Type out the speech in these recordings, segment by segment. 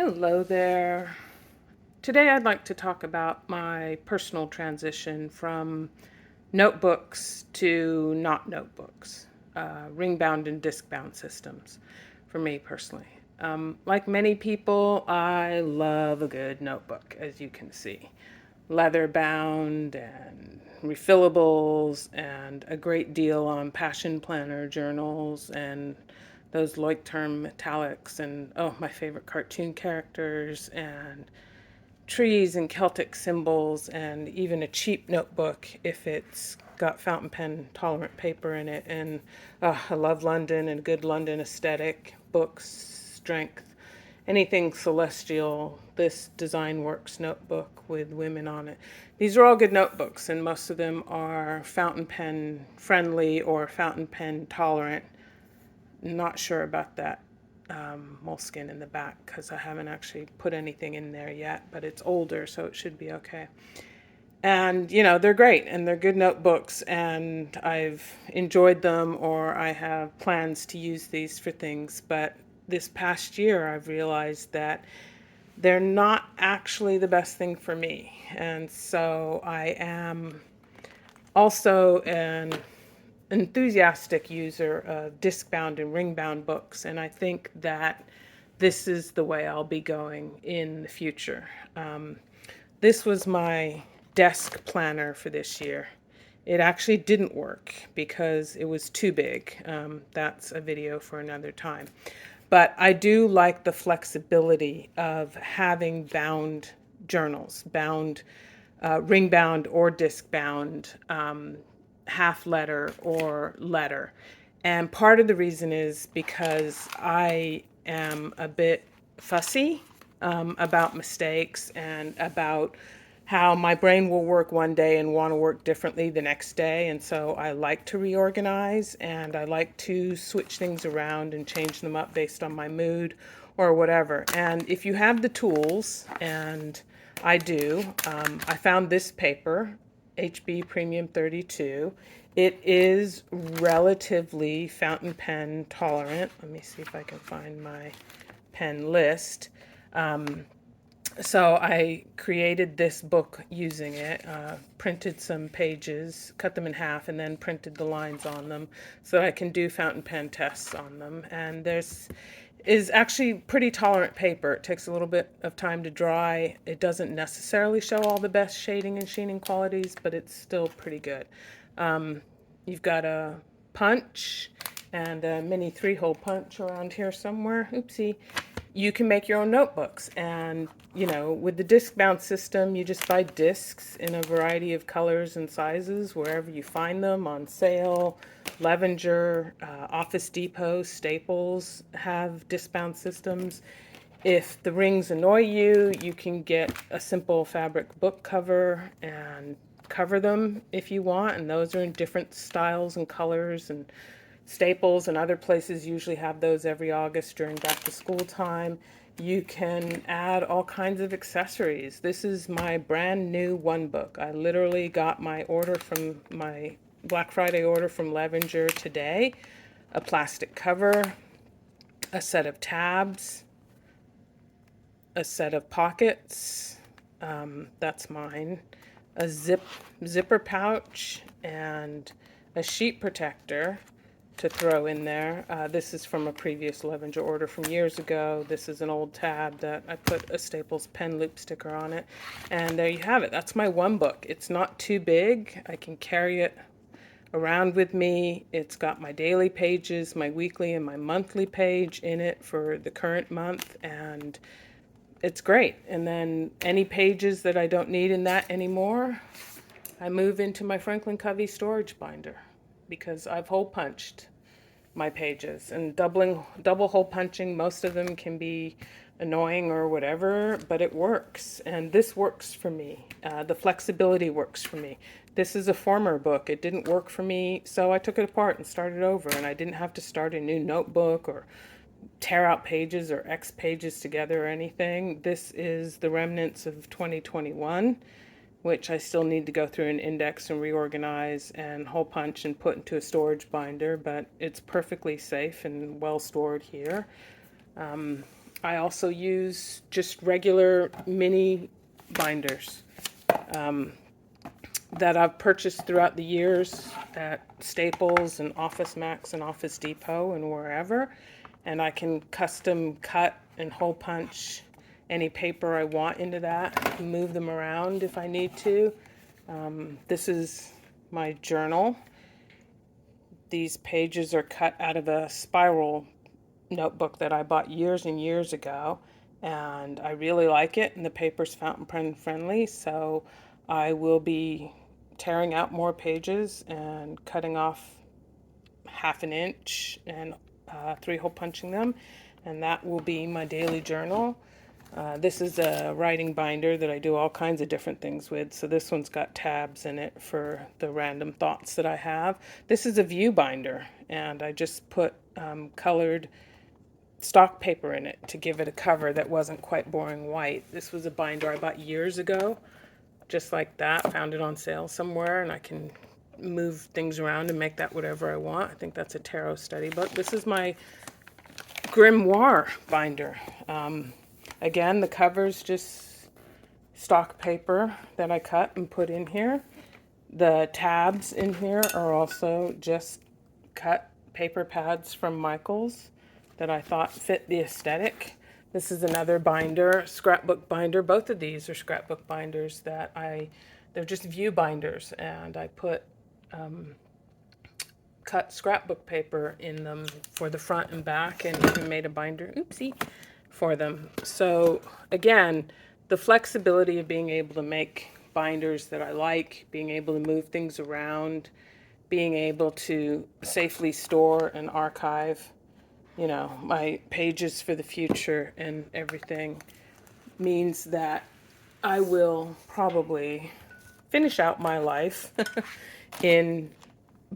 Hello there. Today I'd like to talk about my personal transition from notebooks to not notebooks, ringbound and discbound systems for me personally. Like many people, I love a good notebook, as you can see. Leather bound and refillables and a great deal on passion planner journals and those Leuchtturm metallics and my favorite cartoon characters and trees and Celtic symbols and even a cheap notebook if it's got fountain pen tolerant paper in it. And I love London and good London aesthetic, books, strength, anything celestial. This Design Works notebook with women on it. These are all good notebooks, and most of them are fountain pen friendly or fountain pen tolerant. Not sure about that moleskin in the back because I haven't actually put anything in there yet, but it's older, so it should be okay. And, they're great and they're good notebooks, and I've enjoyed them, or I have plans to use these for things. But this past year, I've realized that they're not actually the best thing for me. And so I am also an enthusiastic user of disc-bound and ring-bound books, and I think that this is the way I'll be going in the future. This was my desk planner for this year. It actually didn't work because it was too big. That's a video for another time. But I do like the flexibility of having bound journals, bound, ring bound or disc bound, half letter or letter. And part of the reason is because I am a bit fussy about mistakes and about how my brain will work one day and want to work differently the next day. And so I like to reorganize and I like to switch things around and change them up based on my mood or whatever. And if you have the tools, and I do, I found this paper, HB Premium 32. It is relatively fountain pen tolerant. Let me see if I can find my pen list. So I created this book using it, printed some pages, cut them in half, and then printed the lines on them so I can do fountain pen tests on them. And there's is actually pretty tolerant paper. It takes a little bit of time to dry. It doesn't necessarily show all the best shading and sheening qualities, but it's still pretty good. You've got a punch and a mini 3-hole punch around here somewhere. Oopsie. You can make your own notebooks, and with the disc bound system, you just buy discs in a variety of colors and sizes wherever you find them on sale. Levenger, Office Depot, Staples have disc bound systems. If the rings annoy you, you can get a simple fabric book cover and cover them if you want, and those are in different styles and colors. And Staples and other places usually have those every August during back to school time. You can add all kinds of accessories. This is my brand new one book. I literally got my order from my Black Friday order from Levenger today. A plastic cover, a set of tabs, a set of pockets, that's mine, a zipper pouch, and a sheet protector to throw in there. This is from a previous Levenger order from years ago. This is an old tab that I put a Staples pen loop sticker on it. And there you have it. That's my one book. It's not too big. I can carry it around with me. It's got my daily pages, my weekly and my monthly page in it for the current month, and it's great. And then any pages that I don't need in that anymore, I move into my Franklin Covey storage binder because I've hole punched my pages, and double hole punching, most of them can be annoying or whatever, but it works, and this works for me. The flexibility works for me. This is a former book. It didn't work for me, so I took it apart and started over, and I didn't have to start a new notebook or tear out pages or X pages together or anything. This is the remnants of 2021, which I still need to go through and index and reorganize and hole punch and put into a storage binder, but it's perfectly safe and well stored here. I also use just regular mini binders that I've purchased throughout the years at Staples and Office Max and Office Depot and wherever. And I can custom cut and hole punch any paper I want into that, move them around if I need to. This is my journal. These pages are cut out of a spiral notebook that I bought years and years ago, and I really like it, and the paper's fountain pen friendly, so I will be tearing out more pages and cutting off 1/2 inch and 3-hole punching them, and that will be my daily journal. This is a writing binder that I do all kinds of different things with. So this one's got tabs in it for the random thoughts that I have. This is a view binder, and I just put colored stock paper in it to give it a cover that wasn't quite boring white. This was a binder I bought years ago, just like that. Found it on sale somewhere, and I can move things around and make that whatever I want. I think that's a tarot study book. This is my grimoire binder. Again, the cover's just stock paper that I cut and put in here. The tabs in here are also just cut paper pads from Michaels that I thought fit the aesthetic. This is another binder, scrapbook binder. Both of these are scrapbook binders that they're just view binders, and I put cut scrapbook paper in them for the front and back, and even made a binder, oopsie, for them. So again, the flexibility of being able to make binders that I like, being able to move things around, being able to safely store and archive, my pages for the future and everything, means that I will probably finish out my life in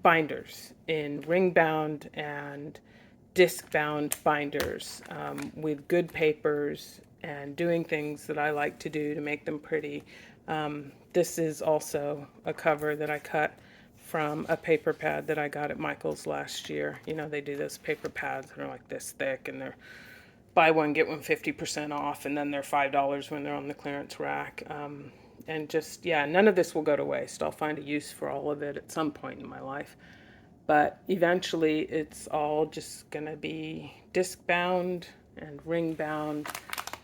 binders, in ring bound and disc bound binders, with good papers and doing things that I like to do to make them pretty. This is also a cover that I cut from a paper pad that I got at Michael's last year. They do those paper pads that are like this thick, and they're buy one, get one 50% off, and then they're $5 when they're on the clearance rack. And just, none of this will go to waste. I'll find a use for all of it at some point in my life. But eventually it's all just going to be disc bound and ring bound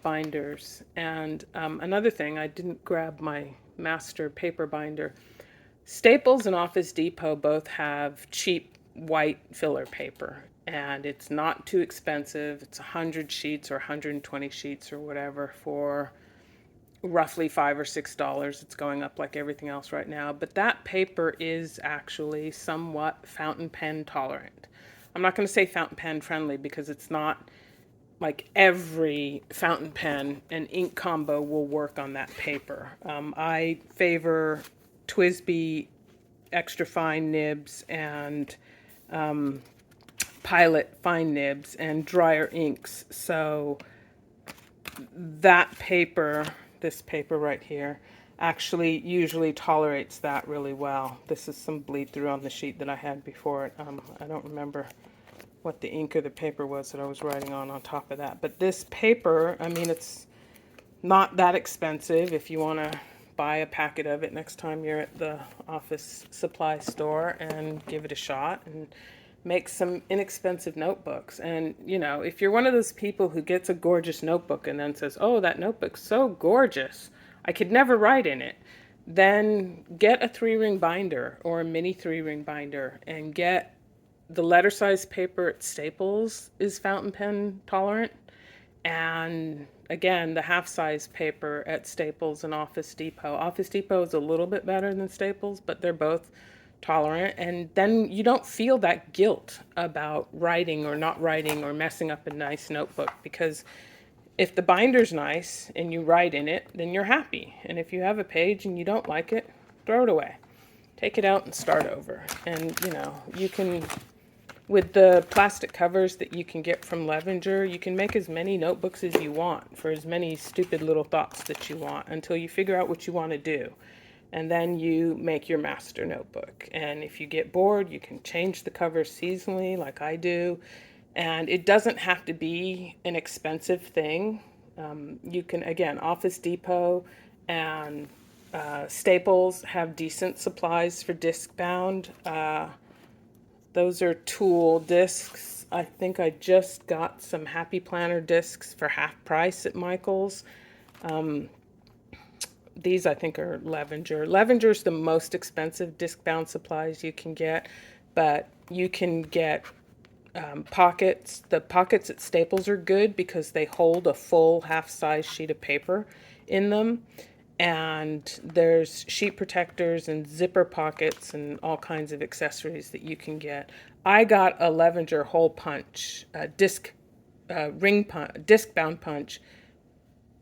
binders. And another thing, I didn't grab my master paper binder. Staples and Office Depot both have cheap white filler paper, and it's not too expensive. It's 100 sheets or 120 sheets or whatever for roughly $5 or $6. It's going up like everything else right now, but that paper is actually somewhat fountain pen tolerant. I'm not going to say fountain pen friendly, because it's not like every fountain pen and ink combo will work on that paper. I favor TWSBI extra fine nibs and Pilot fine nibs and drier inks. So that paper, this paper right here, actually usually tolerates that really well. This is some bleed through on the sheet that I had before it. I don't remember what the ink or the paper was that I was writing on top of that. But this paper, it's not that expensive if you want to buy a packet of it next time you're at the office supply store and give it a shot and make some inexpensive notebooks. And, if you're one of those people who gets a gorgeous notebook and then says, oh, that notebook's so gorgeous, I could never write in it, then get a 3-ring binder or a mini 3-ring binder, and get the letter size paper at Staples is fountain pen tolerant. And again, the half-size paper at Staples and Office Depot. Office Depot is a little bit better than Staples, but they're both tolerant. And then you don't feel that guilt about writing or not writing or messing up a nice notebook, because if the binder's nice and you write in it, then you're happy. And if you have a page and you don't like it, throw it away. Take it out and start over. And, you can, with the plastic covers that you can get from Levenger, you can make as many notebooks as you want for as many stupid little thoughts that you want until you figure out what you want to do. And then you make your master notebook. And if you get bored, you can change the covers seasonally like I do. And it doesn't have to be an expensive thing. You can, again, Office Depot and Staples have decent supplies for disc bound. Those are tool discs. I think I just got some Happy Planner discs for half price at Michael's. These I think are Levenger. Levenger's the most expensive disc bound supplies you can get, but you can get pockets. The pockets at Staples are good because they hold a full half-size sheet of paper in them. And there's sheet protectors and zipper pockets and all kinds of accessories that you can get. I got a Levenger hole punch, disc bound punch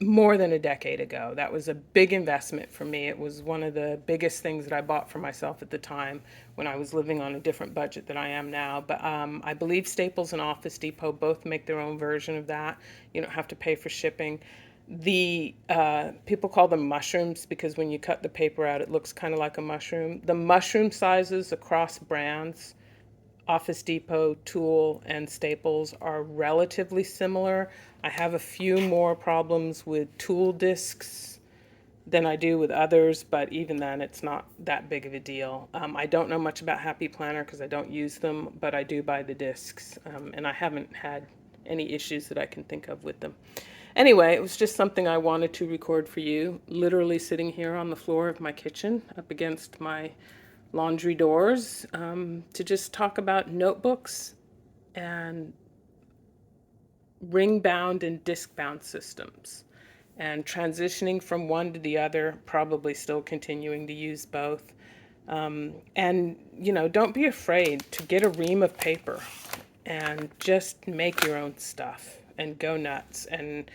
more than a decade ago. That was a big investment for me. It was one of the biggest things that I bought for myself at the time when I was living on a different budget than I am now. But I believe Staples and Office Depot both make their own version of that. You don't have to pay for shipping. The people call them mushrooms because when you cut the paper out, it looks kind of like a mushroom. The mushroom sizes across brands, Office Depot, Tool, and Staples, are relatively similar. I have a few more problems with Tool discs than I do with others, but even then it's not that big of a deal. I don't know much about Happy Planner because I don't use them, but I do buy the discs, and I haven't had any issues that I can think of with them. Anyway, it was just something I wanted to record for you, literally sitting here on the floor of my kitchen up against my laundry doors, to just talk about notebooks and ring bound and disc bound systems and transitioning from one to the other, probably still continuing to use both. And, don't be afraid to get a ream of paper and just make your own stuff and go nuts and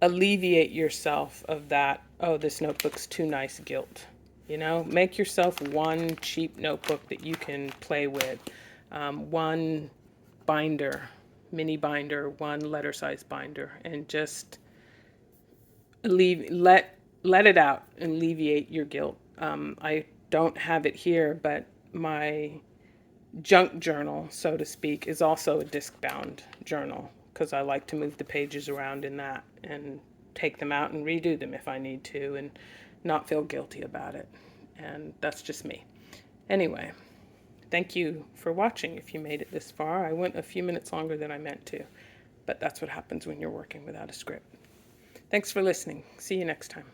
alleviate yourself of that, oh, this notebook's too nice guilt. Make yourself one cheap notebook that you can play with, one binder, mini binder, one letter size binder, and just let it out and alleviate your guilt. I don't have it here, but my junk journal, so to speak, is also a disc bound journal because I like to move the pages around in that and take them out and redo them if I need to and not feel guilty about it. And that's just me. Anyway, thank you for watching if you made it this far. I went a few minutes longer than I meant to, but that's what happens when you're working without a script. Thanks for listening. See you next time.